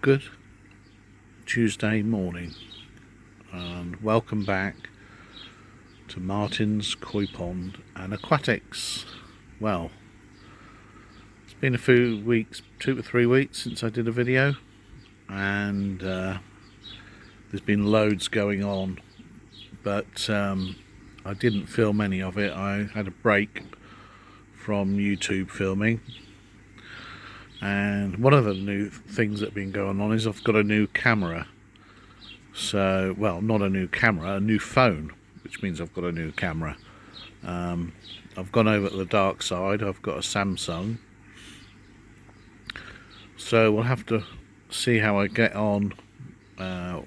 Good Tuesday morning and welcome back to Martin's Koi Pond and Aquatics. Well, it's been a few weeks, 2 to 3 weeks since I did a video, and there's been loads going on, but I didn't film any of it. I had a break from YouTube filming. And one of the new things that have been going on is I've got a new camera. So, well, not a new camera, a new phone, which means I've got a new camera. I've gone over to the dark side. I've got a Samsung. So we'll have to see how I get on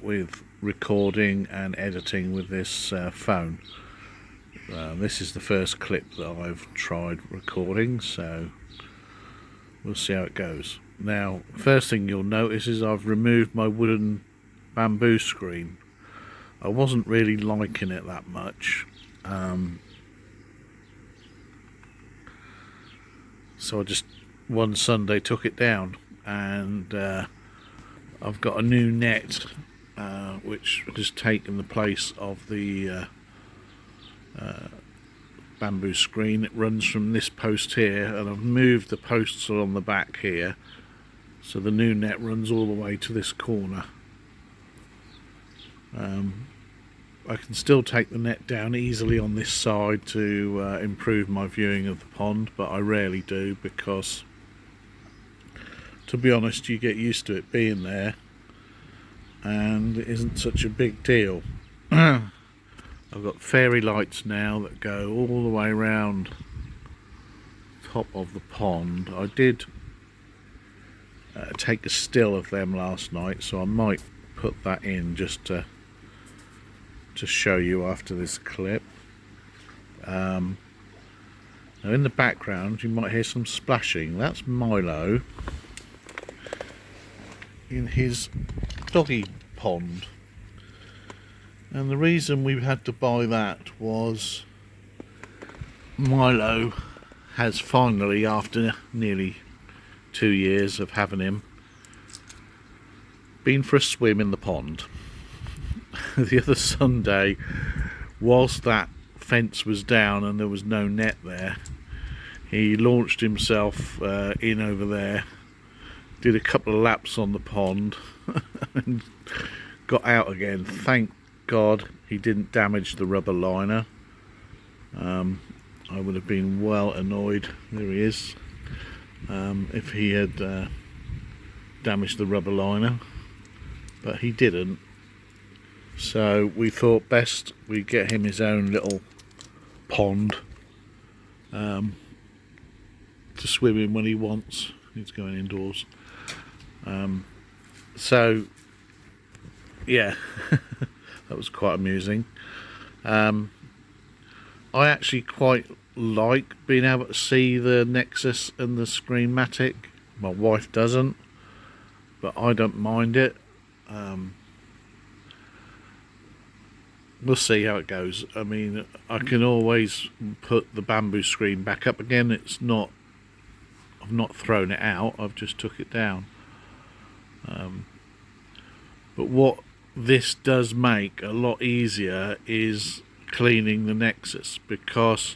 with recording and editing with this phone. This is the first clip that I've tried recording, so we'll see how it goes. Now, first thing you'll notice is I've removed my wooden bamboo screen. I wasn't really liking it that much, so I just one Sunday took it down, and I've got a new net which has taken the place of the bamboo screen. It runs from this post here, and I've moved the posts along the back here, so the new net runs all the way to this corner. I can still take the net down easily on this side to improve my viewing of the pond, but I rarely do because, to be honest, you get used to it being there and it isn't such a big deal. I've got fairy lights now that go all the way around top of the pond. I did take a still of them last night, so I might put that in just to show you after this clip. Now in the background you might hear some splashing. That's Milo in his doggy pond. And the reason we had to buy that was Milo has finally, after nearly 2 years of having him, been for a swim in the pond. The other Sunday, whilst that fence was down and there was no net there, he launched himself in over there, did a couple of laps on the pond and got out again. Thank God he didn't damage the rubber liner. I would have been well annoyed, there he is, if he had damaged the rubber liner, but he didn't. So we thought best we get him his own little pond to swim in when he wants. He's going indoors. So yeah, that was quite amusing. I actually quite like being able to see the Nexus and the Screenmatic. My wife doesn't, but I don't mind it. We'll see how it goes. I mean, I can always put the bamboo screen back up again. It's not, I've not thrown it out, I've just took it down. But what this does make a lot easier is cleaning the Nexus, because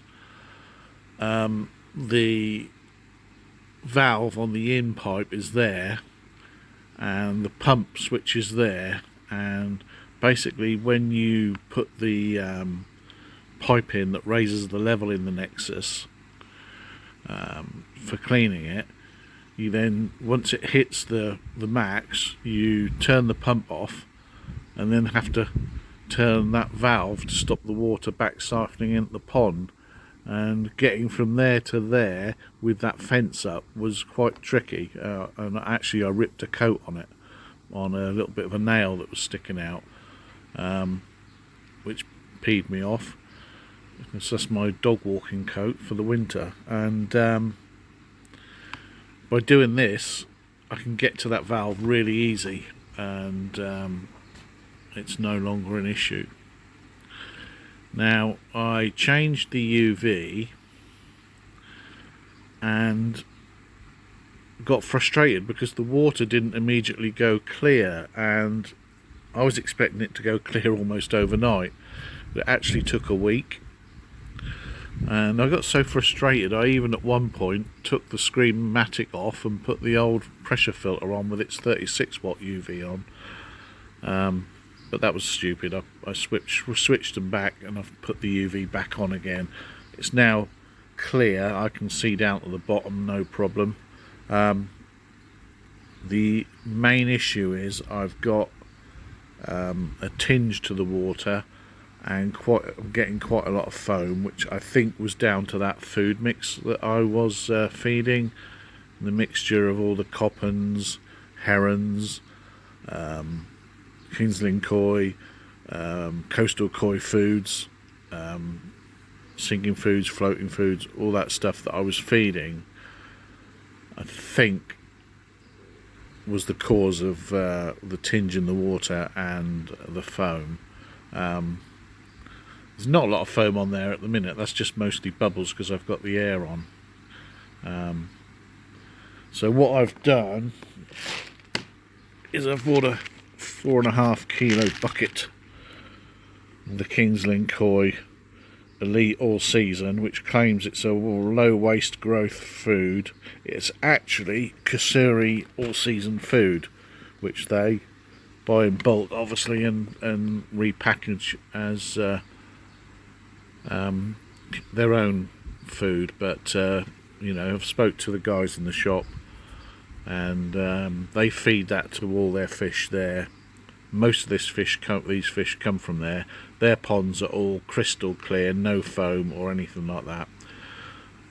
the valve on the in pipe is there and the pump switch is there, and basically when you put the pipe in that raises the level in the Nexus for cleaning it, you then, once it hits the max, you turn the pump off and then have to turn that valve to stop the water back siphoning into the pond. And getting from there to there with that fence up was quite tricky, and actually I ripped a coat on it, on a little bit of a nail that was sticking out, which peed me off. It's just my dog walking coat for the winter, and by doing this I can get to that valve really easy, and it's no longer an issue. Now, I changed the UV, and got frustrated because the water didn't immediately go clear, and I was expecting it to go clear almost overnight. It actually took a week, and I got so frustrated I even at one point took the Scream-matic off and put the old pressure filter on with its 36 watt UV on, but that was stupid. I switched them back, and I've put the UV back on again. It's now clear, I can see down to the bottom, no problem. The main issue is I've got a tinge to the water, and I'm getting quite a lot of foam, which I think was down to that food mix that I was feeding. The mixture of all the coppens, herons, Kingsland koi, coastal koi foods, sinking foods, floating foods, all that stuff that I was feeding, I think was the cause of the tinge in the water and the foam. There's not a lot of foam on there at the minute. That's just mostly bubbles because I've got the air on. So what I've done is I've bought a 4.5 kilo bucket of the Kingsland Koi Elite All Season, which claims it's a low waste growth food. It's actually Kasuri All Season food, which they buy in bulk obviously and repackage as their own food. But you know, I've spoke to the guys in the shop, and they feed that to all their fish there. Most of these fish come from there. Their ponds are all crystal clear, no foam or anything like that.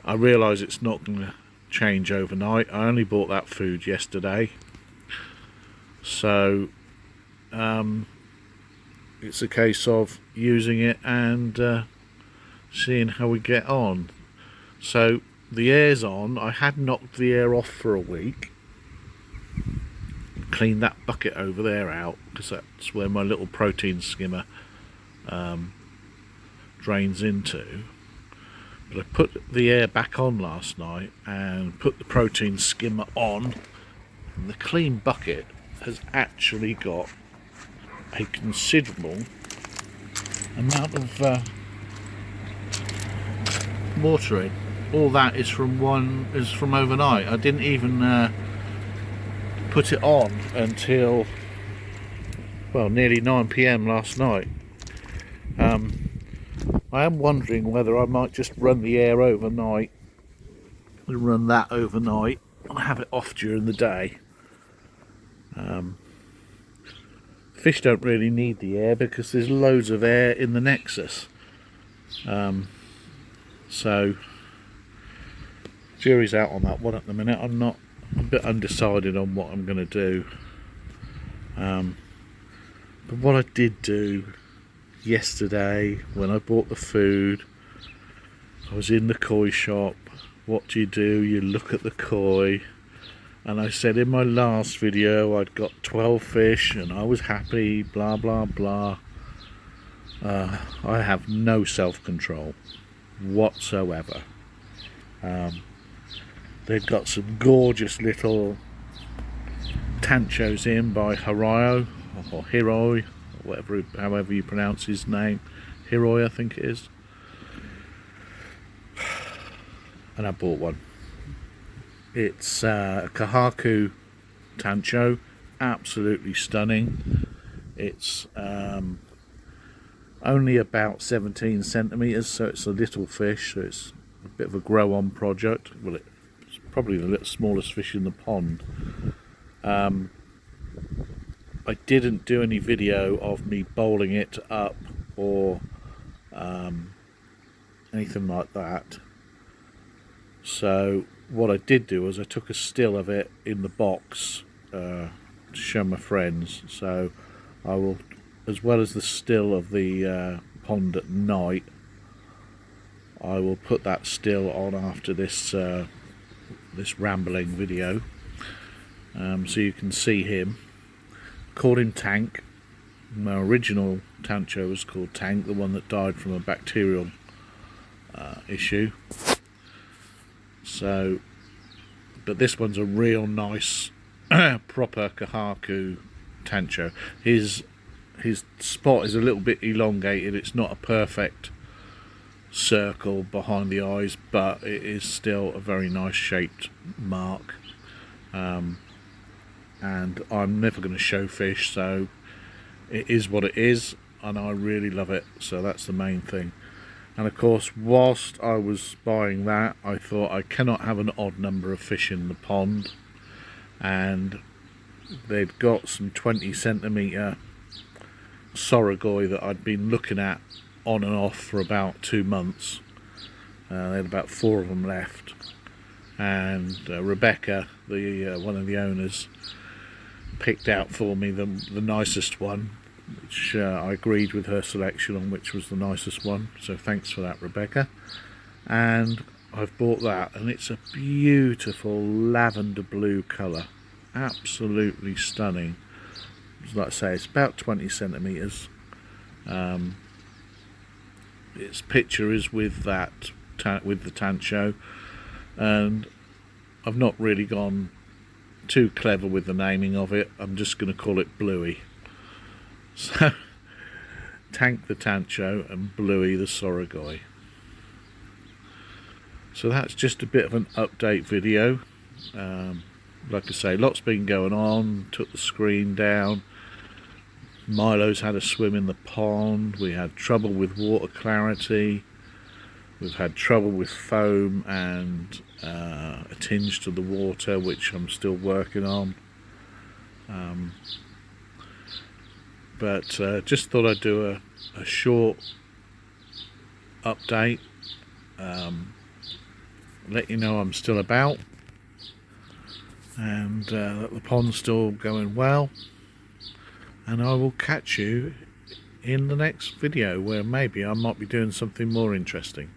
I realise it's not going to change overnight. I only bought that food yesterday, so it's a case of using it and seeing how we get on. So the air's on. I had knocked the air off for a week. Clean that bucket over there out, because that's where my little protein skimmer drains into. But I put the air back on last night and put the protein skimmer on, and the clean bucket has actually got a considerable amount of water in. All that is from overnight. I didn't even put it on until, well, nearly 9 PM last night. I am wondering whether I might just run the air overnight, and have it off during the day. Fish don't really need the air because there's loads of air in the Nexus. So jury's out on that one at the minute. I'm a bit undecided on what I'm going to do. But what I did do yesterday when I bought the food, I was in the koi shop. What do? You look at the koi, and I said in my last video I'd got 12 fish and I was happy, blah blah blah. I have no self-control whatsoever. They've got some gorgeous little tanchos in by Hiroi, or Hiroi, or however you pronounce his name. Hiroi, I think it is. And I bought one. It's a Kahaku tancho, absolutely stunning. It's only about 17 centimetres, so it's a little fish, so it's a bit of a grow-on project. Well, it's probably the little smallest fish in the pond. I didn't do any video of me bowling it up or anything like that. So what I did do was I took a still of it in the box to show my friends. So I will, as well as the still of the pond at night, I will put that still on after this this rambling video, so you can see him. Called him Tank. My original tancho was called Tank, the one that died from a bacterial issue. So but this one's a real nice proper Kahaku tancho. His spot is a little bit elongated. It's not a perfect circle behind the eyes, but it is still a very nice shaped mark. And I'm never going to show fish, so it is what it is, and I really love it, so that's the main thing. And of course, whilst I was buying that, I thought I cannot have an odd number of fish in the pond, and they'd got some 20 centimetre sorogoy that I'd been looking at on and off for about 2 months. They had about 4 of them left, and Rebecca, one of the owners, picked out for me the nicest one, which I agreed with her selection on which was the nicest one, so thanks for that, Rebecca. And I've bought that, and it's a beautiful lavender blue colour, absolutely stunning. Like I say, it's about 20 centimetres. Its picture is with that with the tancho, and I've not really gone too clever with the naming of it. I'm just going to call it Bluey. So Tank the tancho and Bluey the sorogoy. So that's just a bit of an update video. Like I say, lots been going on. Took the screen down. Milo's had a swim in the pond. We had trouble with water clarity. We've had trouble with foam and a tinge to the water, which I'm still working on. But just thought I'd do a short update. Let you know I'm still about, and that the pond's still going well. And I will catch you in the next video, where maybe I might be doing something more interesting.